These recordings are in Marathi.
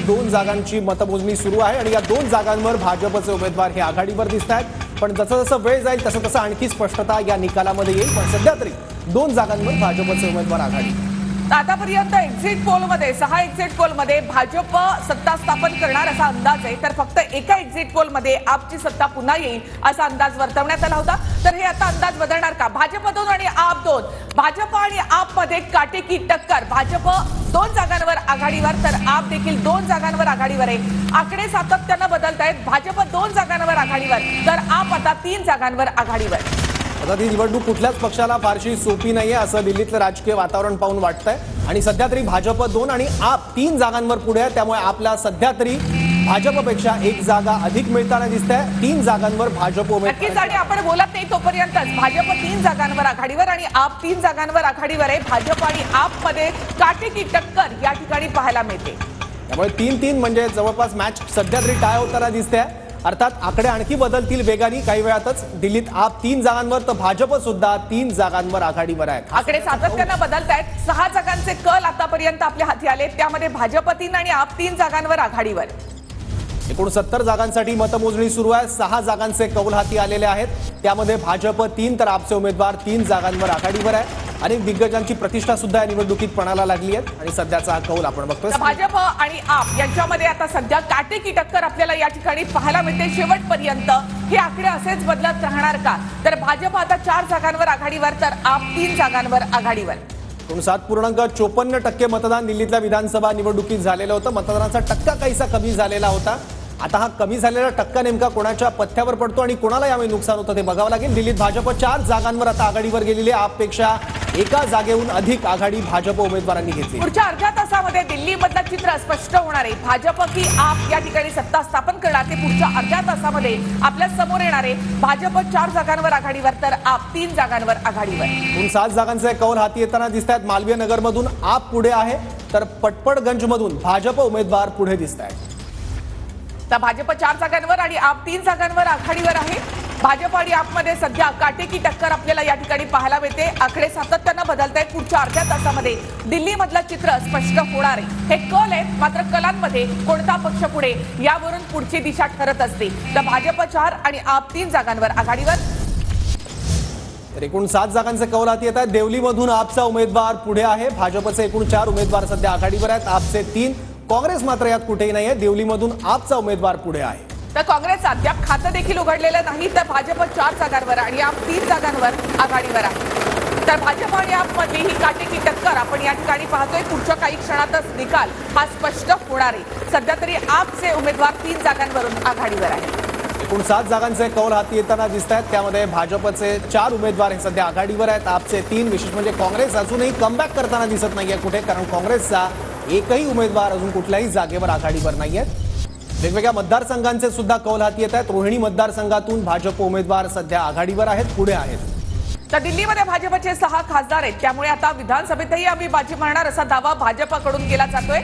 2 जागांची मतमोजणी सुरू आहे आणि या 2 जागांवर भाजपचे उमेदवार हे आघाडीवर दिसत आहेत। पण जसं जसं वेळ जाईल तसं तसं आणखी स्पष्टता या निकालामध्ये येईल। पण सध्या तरी 2 जागांवर भाजपचे उमेदवार आघाडी। आतापर्यंत एक्झिट पोलमध्ये 6 एक्झिट पोलमध्ये भाजप सत्ता स्थापन करणार असा अंदाज आहे, तर फक्त एका एक्झिट पोलमध्ये आपची सत्ता पुन्हा येईल असा अंदाज वर्तवण्यात आला होता। तर हे आता अंदाज बदलणार का? भाजप 2 आणि आप 2, भाजप आणि आप मध्ये काटेकी टक्कर। भाजप 2 जागांवर आघाडीवर तर आप देखील 2 जागांवर आघाडीवर आहे। आकडे सातत्याने बदलत आहेत। भाजप 2 जागांवर आघाडीवर तर आप आता 3 जागांवर आघाडीवर। आता ही निवडणूक कुठल्याच पक्षाला फारशी सोपी नाहीये असं दिल्लीतलं राजकीय वातावरण पाहून वाटतंय आणि सध्या तरी भाजप 2 आणि आप 3 जागांवर पुढे आहे। त्यामुळे आपला सध्या तरी भाजपपेक्षा 1 जागा अधिक मिळताना दिसतंय। 3 जागांवर भाजप नक्कीच आणि आपण बोलत नाही तोपर्यंतच भाजप 3 जागांवर आघाडीवर आणि आप 3 जागांवर आघाडीवर आहे। भाजप आणि आप मध्ये काटेकी टक्कर या ठिकाणी पाहायला मिळते। त्यामुळे 3-3 म्हणजे जवळपास मॅच सध्या तरी टाय होताना दिसते। अर्थात आकडे आणखी बदलतील वेगाने काही वेळातच। दिल्लीत आप 3 जागांवर तर भाजप सुद्धा 3 जागांवर आघाडीवर आहे। आकडे सातत्याने बदलत आहेत। 6 जागांचे कल आतापर्यंत आपल्या हाती आले, त्यामध्ये भाजप 3 आणि आप 3 जागांवर आघाडीवर। एकूण 70 जागांसाठी मतमोजणी सुरू आहे। 6 जागांचे कौल हाती आलेले आहेत, त्यामध्ये भाजप 3 तर आपचे उमेदवार 3 जागांवर आघाडीवर आहे। अनेक दिग्गजांची प्रतिष्ठा सुद्धा या निवडणुकीत पणाला लागली आहे आणि सध्याचा हा कौल आपण बघतोय। भाजप आणि आप यांच्यामध्ये आता सध्या काटेकी टक्कर आपल्याला या ठिकाणी पाहायला मिळते। शेवटपर्यंत हे आकडे असेच बदलत राहणार का? तर भाजप आता 4 जागांवर आघाडीवर तर आप 3 जागांवर आघाडीवर। 7.54% मतदान दिल्लीतल्या विधानसभा निवडणुकीत झालेलं होतं। मतदानाचा टक्का काहीसा कमी झालेला होता। आता हा कमी झालेला टक्का नेमका कोणाच्या पथ्यावर पडतो आणि कोणाला यामुळे नुकसान होतं ते बघावं लागेल। दिल्लीत भाजप 4 जागांवर आता आघाडीवर गेलेली आहे। आपपेक्षा एका जागेहून अधिक आघाडी भाजप उमेदवारांनी घेतली। पुढच्या अर्ध्या तासामध्ये दिल्लीमधलं चित्र स्पष्ट होणार आहे। भाजप की आप या ठिकाणी सत्ता स्थापन करणार ते पुढच्या अर्ध्या तासामध्ये आपल्या समोर येणार आहे। भाजप 4 जागांवर आघाडीवर तर आप 3 जागांवर आघाडीवर। 7 जागांचे कौल हाती येताना दिसत आहेत। मालवीय नगरमधून आप पुढे आहे तर पटपडगंजमधून भाजप उमेदवार पुढे दिसत आहेत। तर भाजप 4 जागांवर आणि आप 3 जागांवर आघाडीवर आहे। भाजप आणि आपमध्ये सध्या काटेकी टक्कर आपल्याला या ठिकाणी पाहायला मिळते। आकडे सातत्याने बदलत आहेत। पुढच्या अर्ध्या तासामध्ये दिल्लीमधलं चित्र स्पष्ट होणार आहे। हे कल आहेत, मात्र कलांमध्ये कोणता पक्ष पुढे यावरून पुढची दिशा ठरत असते। तर भाजप 4 आणि आप 3 जागांवर आघाडीवर। तर एकूण 7 जागांचे कौल हाती येत आहेत। देवलीमधून आपचा उमेदवार पुढे आहे। भाजपचे एकूण 4 उमेदवार सध्या आघाडीवर आहेत, आपचे 3। काँग्रेस मात्र यात कुठेही नाहीये। देवलीमधून आपचा उमेदवार पुढे आहे। तर काँग्रेस अद्याप खातं देखील उघडलेलं नाही, तर भाजप 4 जागांवर आणि आप 3 जागांवर आघाडीवर आहे। तर भाजप आणि आप मधली ही काटेकी टक्कर आपण या ठिकाणी पाहतोय। पुढच्या काही क्षणातच निकाल हा स्पष्ट होणार आहे। सध्या तरी आपचे उमेदवार 3 जागांवरून आघाडीवर आहेत। एकूण 7 जागांचे कौल हाती येताना दिसत आहेत, त्यामध्ये भाजपचे 4 उमेदवार हे सध्या आघाडीवर आहेत, आपचे 3। विशेष म्हणजे काँग्रेस अजूनही कमबॅक करताना दिसत नाहीये कुठे, कारण काँग्रेसचा एकही उमेदवार अजून कुठल्याही जागेवर आघाडीवर नाहीयेत। वेगवेगळ्या मतदारसंघांचे सुद्धा कौल हाती येत आहेत। रोहिणी मतदारसंघातून भाजप उमेदवार सध्या आघाडीवर आहेत, पुढे आहेत। तर दिल्लीमध्ये भाजपचे 6 खासदार आहेत, त्यामुळे आता विधानसभेतही आम्ही बाजी मारणार असा दावा भाजपकडून केला जातोय।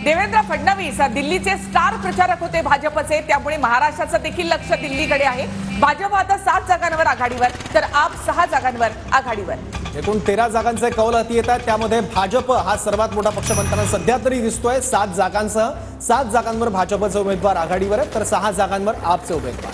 देवेंद्र फडणवीस दिल्लीचे स्टार प्रचारक होते भाजपचे, त्यामुळे महाराष्ट्राचं देखील लक्ष दिल्लीकडे आहे। भाजप आता 7 जागांवर आघाडीवर तर आप 6 जागांवर आघाडीवर। एकूण 13 जागांचे कौल हाती येत आहेत, त्यामध्ये भाजप हा सर्वात मोठा पक्ष बनताना सध्या तरी दिसतोय। 7 जागांसह 7 जागांवर भाजपचे उमेदवार आघाडीवर आहेत तर 6 जागांवर आपचे उमेदवार।